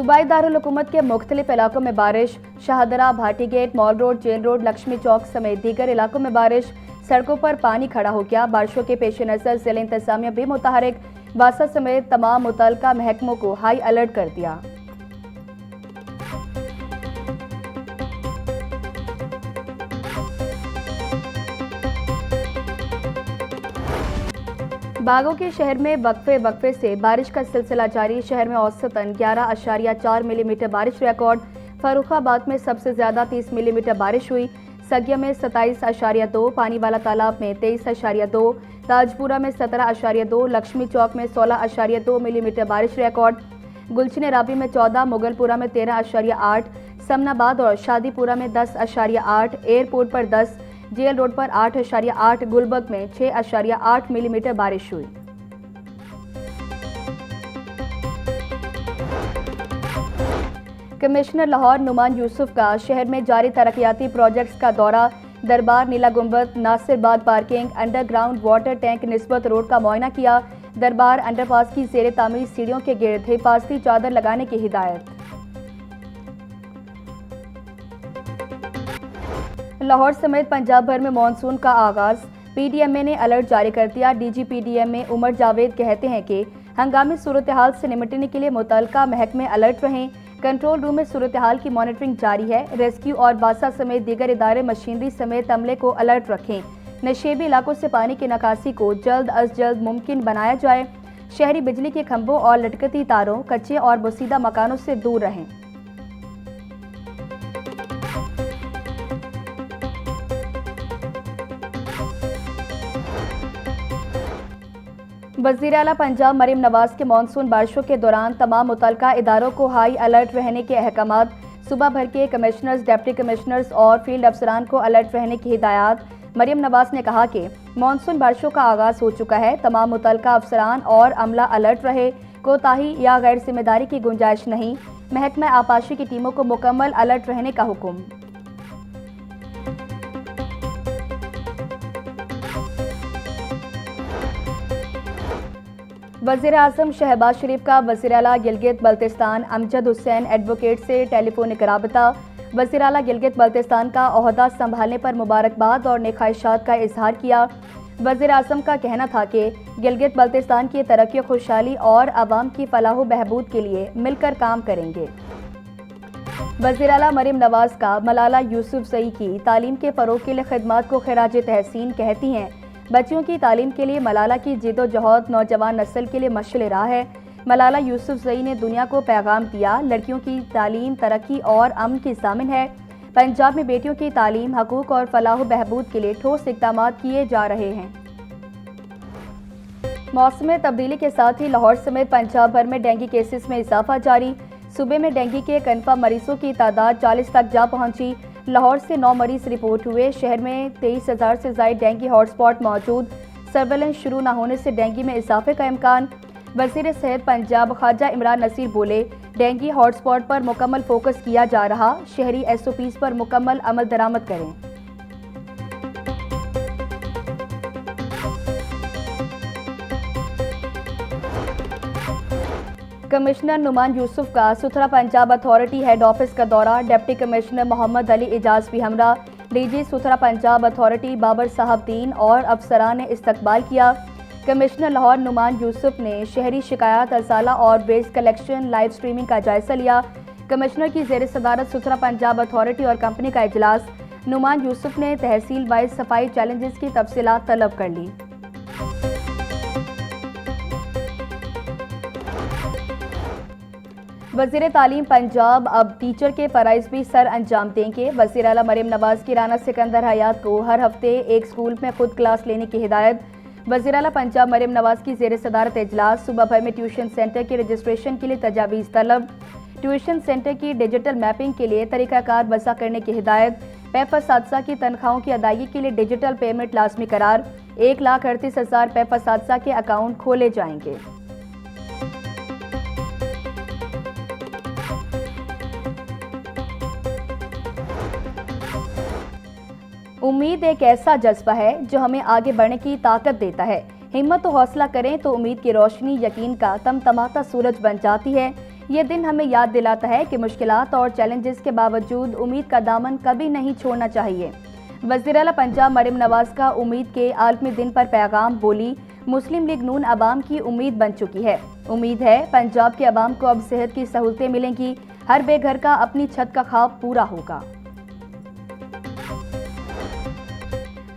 सूबाई दारुल हुकूमत के मुख्तलिफ इलाकों में बारिश। Shahdara, Bhati gate, mall road, jail road, Laxmi Chowk समेत दीगर इलाकों में बारिश। सड़कों पर पानी खड़ा हो गया। बारिशों के पेश नज़र जिला इंतजामिया भी मुतहरिक। वासा समेत तमाम मुतल्लिका महकमों को हाई अलर्ट कर दिया। बागों के शहर में वक्फे से बारिश का सिलसिला जारी। शहर में औसतन 11.4 मिलीमीटर बारिश रिकॉर्ड। फर्रुखाबाद में सबसे ज्यादा 30 मिलीमीटर बारिश हुई। सगिया में 27.2, पानी वाला तालाब में 23.2, ताजपुरा में 17.2, लक्ष्मी चौक में 16.2 मिलीमीटर बारिश रिकॉर्ड। गुलशन राबी में 14, मुगलपुरा में 13.8, समनाबाद और शादीपुरा में 10.8, एयरपोर्ट पर 10, जेल रोड पर 8.8, गुलबर्ग में 6.8 मिलीमीटर बारिश हुई। कमिश्नर लाहौर नुमान यूसुफ का शहर में जारी तरक्याती प्रोजेक्ट्स का दौरा। Darbar, Neela Gumbad, Nasirabad parking, underground water tank Nisbat road का मुआयना किया। दरबार अंडरपास की जेर तामीर सीढ़ियों के गिर्द हिफाजती चादर लगाने की हिदायत। लाहौर समेत पंजाब भर में मानसून का आगाज। पीडीएमए ने अलर्ट जारी कर दिया। डीजी पीडीएमए उमर जावेद कहते हैं कि हंगामी सूरत हाल से निपटने के लिए मुतल्लिका महकमे अलर्ट रहें। कंट्रोल रूम में सूरत हाल की मॉनिटरिंग जारी है। रेस्क्यू और बासा समेत दीगर इदारे मशीनरी समेत अमले को अलर्ट रखें। नशेबी इलाकों से पानी की निकासी को जल्द अज जल्द मुमकिन बनाया जाए। शहरी बिजली के खंभों और लटकती तारों, कच्चे और बोसीदा मकानों से दूर रहें। वज़ीर आला पंजाब मरीम नवाज के मानसून बारिशों के दौरान तमाम मुतल्लिका इदारों को हाई अलर्ट रहने के अहकामात। सूबा भर के कमिश्नर्स, डिप्टी कमिश्नर्स और फील्ड अफसरान को अलर्ट रहने की हिदायत। मरीम नवाज ने कहा कि मानसून बारिशों का आगाज हो चुका है। तमाम मुतल्लिका अफसरान और अमला अलर्ट रहे। कोताही या गैर जिम्मेदारी की गुंजाइश नहीं। महकमा आपाशी की टीमों को मुकम्मल अलर्ट रहने का हुक्म। वज़ीर आज़म शहबाज शरीफ का वज़ीर आला गिलगित बल्तिस्तान अमजद हुसैन एडवोकेट से टेलीफोनिक राबता। वज़ीर आला गिलगित बल्तिस्तान का ओहदा संभालने पर मुबारकबाद और नेखाहिशात का इजहार किया। वज़ीर आज़म का कहना था कि गिलगित बल्तिस्तान की तरक्की, खुशहाली और आवाम की फलाह बहबूद के लिए मिलकर काम करेंगे। वज़ीर आला मरीम नवाज का मलाला यूसुफजई की तालीम के फ़रोग़ के लिए खिदमत को खिराज तहसीन। कहती हैं, बच्चियों की तालीम के लिए मलाला की जिद्दोजहद नौजवान नस्ल के लिए मशाल राह है। मलाला यूसुफजई ने दुनिया को पैगाम दिया, लड़कियों की तालीम तरक्की और अमन की ज़ामिन है। पंजाब में बेटियों की तालीम, हकूक़ और फलाह बहबूद के लिए ठोस इक़दाम किए जा रहे हैं। मौसम तब्दीली के साथ ही लाहौर समेत पंजाब भर में डेंगू केसेस में इजाफा जारी। सूबे में डेंगू के कन्फर्म मरीजों की तादाद 40 तक जा पहुंची। लाहौर से 9 मरीज रिपोर्ट हुए। शहर में 23,000 से ज़ायद डेंगू हॉटस्पॉट मौजूद। सर्वेलेंस शुरू न होने से डेंगू में इजाफे का इम्कान। वज़ीर सेहत पंजाब ख्वाजा इमरान नसीर बोले, डेंगू हॉटस्पॉट पर मुकम्मल फोकस किया जा रहा। शहरी SOPs पर मुकम्मल अमल दरामद करें। कमिश्नर नुमान यूसुफ का सुथरा पंजाब अथॉरिटी हेड ऑफिस का दौरा। डिप्टी कमिश्नर मोहम्मद अली इजाज भी हमरा। डीजी सुथरा पंजाब अथॉरिटी बाबर साहब दीन और अफसरान ने इस्तकबाल किया। कमिश्नर लाहौर नुमान यूसुफ ने शहरी शिकायत, अरसाला और वेस्ट कलेक्शन लाइव स्ट्रीमिंग का जायजा लिया। कमिश्नर की जेर सदारत सुथरा पंजाब अथॉरिटी और कंपनी का इजलास। नुमान यूसुफ ने तहसील वाइज सफाई चैलेंजेस की तफसीलात तलब कर ली। वज़ीर तालीम पंजाब अब टीचर के फ़राइज़ भी सर अंजाम देंगे। वज़ीर आला मरीम नवाज की राना सिकंदर हयात को हर हफ्ते एक स्कूल में खुद क्लास लेने की हिदायत। वज़ीर आला पंजाब मरीम नवाज की जेर सदारत इजलास। सूबा भर में ट्यूशन सेंटर की रजिस्ट्रेशन के लिए तजावीज़ तलब। ट्यूशन सेंटर की डिजिटल मैपिंग के लिए तरीक़ाकार वज़ा करने की हिदायत। पैफ-ए-सातिज़ा की तनख्वाहों की अदायगी के लिए डिजिटल पेमेंट लाजमी करार। 1,38,000 पैफ-ए-सातिज़ा के अकाउंट खोले जाएंगे। उम्मीद एक ऐसा जज्बा है जो हमें आगे बढ़ने की ताकत देता है। हिम्मत तो हौसला करें तो उम्मीद की रोशनी यकीन का तमतमाता सूरज बन जाती है। ये दिन हमें याद दिलाता है कि मुश्किलात और चैलेंजेस के बावजूद उम्मीद का दामन कभी नहीं छोड़ना चाहिए। वज़ीर आला पंजाब मरियम नवाज का उम्मीद के आलमी दिन पर पैगाम बोली, मुस्लिम लीग नून अवाम की उम्मीद बन चुकी है। उम्मीद है पंजाब के अवाम को अब सेहत की सहूलतें मिलेंगी, हर बेघर का अपनी छत का ख्वाब पूरा होगा।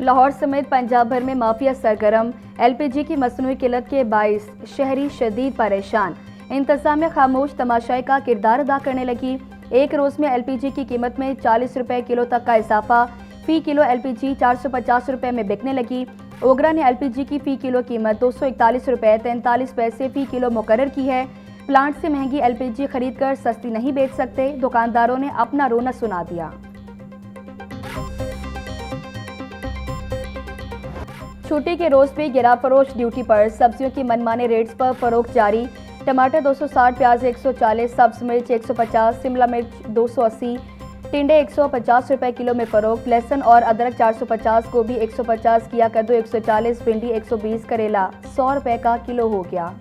लाहौर समेत पंजाब भर में माफिया सरगर्म, LPG की मसनूई किल्लत के बाइस शहरी शदीद परेशान। इंतजामिया खामोश तमाशाई का किरदार अदा करने लगी। एक रोज में LPG की कीमत में 40 रुपए किलो तक का इजाफा, फी किलो LPG 450 रुपए में बिकने लगी। ओगरा ने LPG की फी किलो कीमत 241 रुपए 43 पैसे फी किलो मुकर्रर की है। प्लांट से महंगी LPG खरीदकर सस्ती नहीं बेच सकते, दुकानदारों ने अपना रोना सुना दिया। छुट्टी के रोज भी गिरा फरोश ड्यूटी पर, सब्जियों की मनमाने रेट्स पर फरोख्त जारी। टमाटर 260, प्याज 140, सब्ज मिर्च 150, शिमला मिर्च 280, टिंडे 150 रुपए किलो में फरोख्त। लहसुन और अदरक 450, गोभी 150, किया कद्दू 140, भिंडी 120, करेला 100 रुपए का किलो हो गया।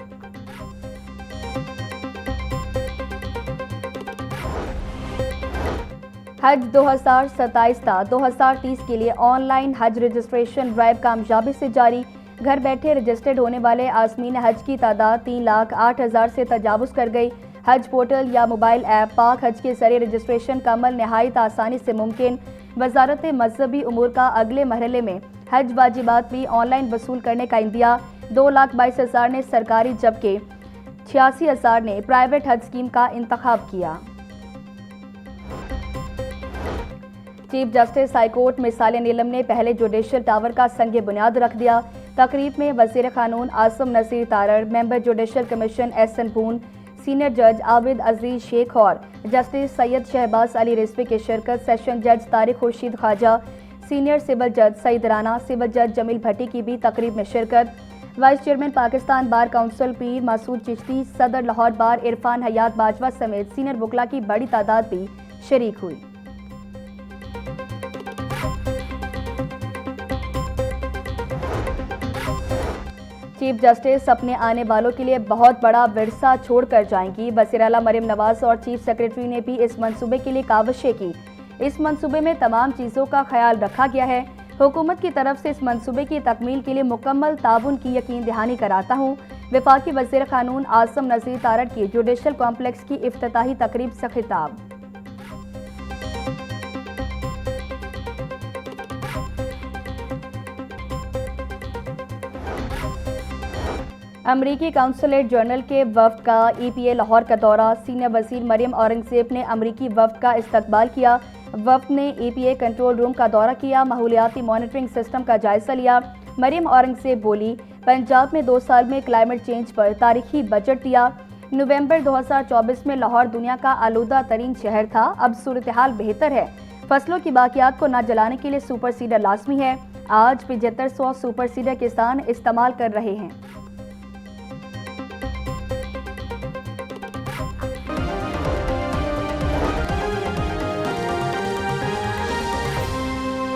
हज 2027 था 2030 के लिए ऑनलाइन हज रजिस्ट्रेशन ड्राइव कामयाबी से जारी। घर बैठे रजिस्टर्ड होने वाले आज़मीन हज की तादाद 3,08,000 से तजावुज़ कर गई। हज पोर्टल या मोबाइल ऐप पाक हज के जरिए रजिस्ट्रेशन का अमल नहायत आसानी से मुमकिन। वजारत मजहबी उमूर का अगले मरहले में हज वाजिबात भी ऑनलाइन वसूल करने का इंदिया। 2,22,000 ने सरकारी जबकि 86,000 ने प्राइवेट हज स्कीम का इंतखाब किया। चीफ जस्टिस हाईकोर्ट मिसाल नीलम ने पहले जुडिशल टावर का संग बुनियाद रख दिया। तकरीब में वजीर कानून Assam Naseer Tarar, member judicial commission SN पून, सीनियर जज आबिद अजीज शेख और जस्टिस सैयद शहबाज अली रिजवी की शिरकत। सेशन जज तारिक खुर्शीद ख्वाजा, सीनियर सिविल जज सईद राना, सिविल जज जमील भट्टी की भी तकरीब में शिरकत। Vice chairman Pakistan bar council पीर मासूद चिश्ती, सदर लाहौर बार इरफान हयात बाजवा समेत सीनियर वकला की बड़ी तादाद भी शरीक हुई। चीफ जस्टिस अपने आने वालों के लिए बहुत बड़ा विरसा छोड़कर जाएंगी। वज़ीर आला मरियम नवाज और चीफ सेक्रेटरी ने भी इस मंसूबे के लिए काविशें की। इस मंसूबे में तमाम चीज़ों का ख्याल रखा गया है। हुकूमत की तरफ से इस मंसूबे की तकमील के लिए मुकम्मल ताउन की यकीन दहानी कराता हूँ। वफाकी वज़ीर कानून आसम नसीर तारड़ की जुडिशल कॉम्प्लेक्स की इफ्तिताही तकरीब से खिताब। अमरीकी काउंसलेट जनरल के वफ्द का EPA लाहौर का दौरा। सीनियर वजीर मरियम औरंगजेब ने अमरीकी वफ्द का इस्तकबाल किया। वफ्द ने EPA कंट्रोल रूम का दौरा किया, माहौलियाती मॉनिटरिंग सिस्टम का जायजा लिया। मरियम औरंगजेब बोली, पंजाब में 2 साल में क्लाइमेट चेंज पर तारीखी बजट दिया। नवंबर 2024 में लाहौर दुनिया का आलूदा तरीन शहर था, अब सूरत हाल बेहतर है। फसलों की बाकियात को न जलाने के लिए सुपर सीडर लाजमी है। आज 7500 सुपर सीडर किसान इस्तेमाल कर रहे हैं।